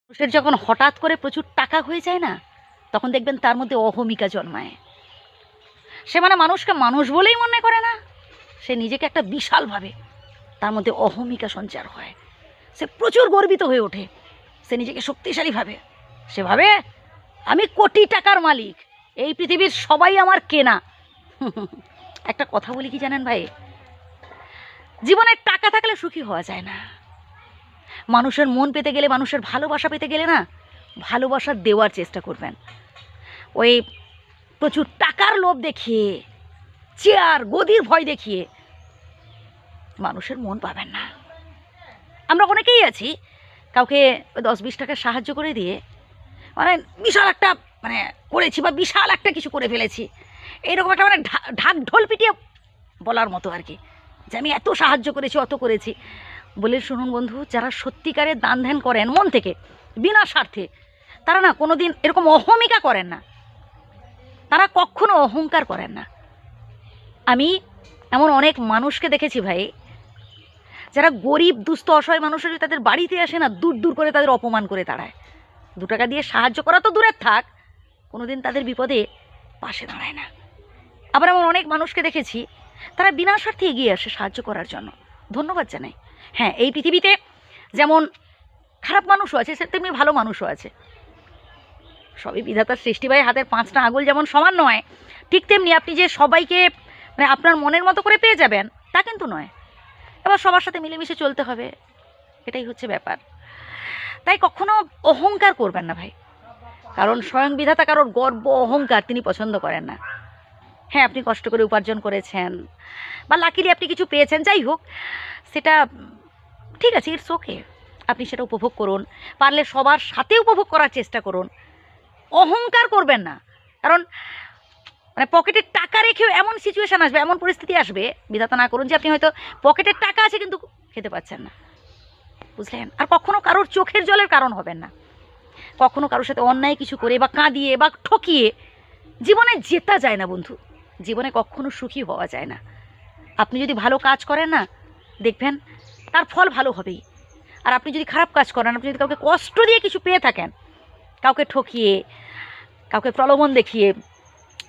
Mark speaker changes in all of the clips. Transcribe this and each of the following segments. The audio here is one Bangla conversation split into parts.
Speaker 1: মানুষের যখন হঠাৎ করে প্রচুর টাকা হয়ে যায় না, তখন দেখবেন তার মধ্যে অহমিকা জন্মায়। সে মানে মানুষকে মানুষ বলেই মনে করে না, সে নিজেকে একটা বিশাল ভাবে, তার মধ্যে অহমিকা সঞ্চার হয়। সে প্রচুর গর্বিত হয়ে ওঠে, সে নিজেকে শক্তিশালী ভাবে। সে ভাবে আমি কোটি টাকার মালিক, এই পৃথিবীর সবাই আমার কেনা। একটা কথা বলি কি জানেন ভাই, জীবনে টাকা থাকলে সুখী হওয়া যায় না। মানুষের মন পেতে গেলে, মানুষের ভালোবাসা পেতে গেলে না, ভালোবাসা দেওয়ার চেষ্টা করবেন। ওই প্রচুর টাকার লোভ দেখিয়ে, চেয়ার গদির ভয় দেখিয়ে মানুষের মন পাবেন না। আমরা অনেকেই আছি, কাউকে 10-20 টাকা সাহায্য করে দিয়ে মানে বিশাল একটা করেছি বা বিশাল একটা কিছু করে ফেলেছি, এইরকম একটা ঢাক ঢোল পিটিয়ে বলার মতো আর কি, যে আমি এত সাহায্য করেছি, অত করেছি। বলে শুনুন বন্ধু, যারা সত্যিকারের দান ধ্যান করেন মন থেকে বিনা স্বার্থে, তারা না কোনো দিন এরকম অহমিকা করেন না, তারা কখনো অহংকার করেন না। আমি এমন অনেক মানুষকে দেখেছি ভাই, যারা গরিব দুস্থ অসহায় মানুষের তাদের বাড়িতে আসে না, দূর দূর করে তাদের অপমান করে দাঁড়ায়। 2 টাকা দিয়ে সাহায্য করা তো দূরের থাক, কোনোদিন তাদের বিপদে পাশে দাঁড়ায় না। আবার এমন অনেক মানুষকে দেখেছি, তারা বিনা স্বার্থে এগিয়ে আসে সাহায্য করার জন্য, ধন্যবাদ জানাই। হ্যাঁ, এই পৃথিবীতে যেমন খারাপ মানুষও আছে, তেমনি ভালো মানুষও আছে। সবই বিধাতার সৃষ্টি ভাই, হাতের 5টা আঙুল যেমন সমান নয়, ঠিক তেমনি আপনি যে সবাইকে আপনার মনের মতো করে পেয়ে যাবেন তা কিন্তু নয়। এবার সবার সাথে মিলেমিশে চলতে হবে, এটাই হচ্ছে ব্যাপার। তাই কখনো অহংকার করবেন না ভাই, কারণ স্বয়ং বিধাতা কারোর গর্ব অহংকার তিনি পছন্দ করেন না। হ্যাঁ, আপনি কষ্ট করে উপার্জন করেছেন বা লাকিলি আপনি কিছু পেয়েছেন, যাই হোক, সেটা ঠিক আছে, ইটস ওকে, আপনি সেটা উপভোগ করুন, পারলে সবার সাথে উপভোগ করার চেষ্টা করুন। অহংকার করবেন না, কারণ পকেটের টাকা রেখেও এমন সিচুয়েশান আসবে, এমন পরিস্থিতি আসবে, বিধাতা না করুন, যে আপনি হয়তো পকেটের টাকা আছে কিন্তু খেতে পাচ্ছেন না, বুঝলেন? আর কখনো কারোর চোখের জলের কারণ হবেন না, কখনো কারোর সাথে অন্যায় কিছু করে বা কাঁদিয়ে বা ঠকিয়ে জীবনে জেতা যায় না বন্ধু, জীবনে কখনো সুখী হওয়া যায় না। আপনি যদি ভালো কাজ করেন না, দেখবেন তার ফল ভালো হবেই। আর আপনি যদি খারাপ কাজ করেন, আপনি যদি কাউকে কষ্ট দিয়ে কিছু পেয়ে থাকেন, কাউকে ঠকিয়ে, কাউকে প্রলোভন দেখিয়ে,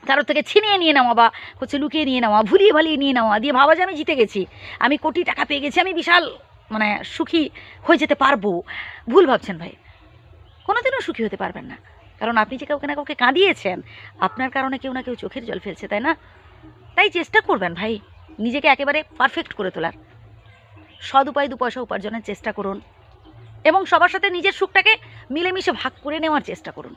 Speaker 1: কারোর থেকে ছিনিয়ে নিয়ে নেওয়া বা লুকিয়ে নিয়ে নেওয়া, ভুলিয়ে ভালিয়ে নিয়ে নেওয়া, দিয়ে ভাবা যে আমি জিতে গেছি, আমি কোটি টাকা পেয়ে গেছি, আমি বিশাল সুখী হয়ে যেতে পারবো, ভুল ভাবছেন ভাই, কোনোদিনও সুখী হতে পারবেন না। কারণ আপনি যে কাউকে না কাউকে কাঁদিয়েছেন, আপনার কারণে কেউ না কেউ চোখের জল ফেলছে, তাই না? তাই চেষ্টা করবেন ভাই, নিজেকে একেবারে পারফেক্ট করে তোলার, সৎ উপায় 2 পয়সা উপার্জনের চেষ্টা করুন এবং সবার সাথে নিজের সুখটাকে মিলেমিশে ভাগ করে নেওয়ার চেষ্টা করুন।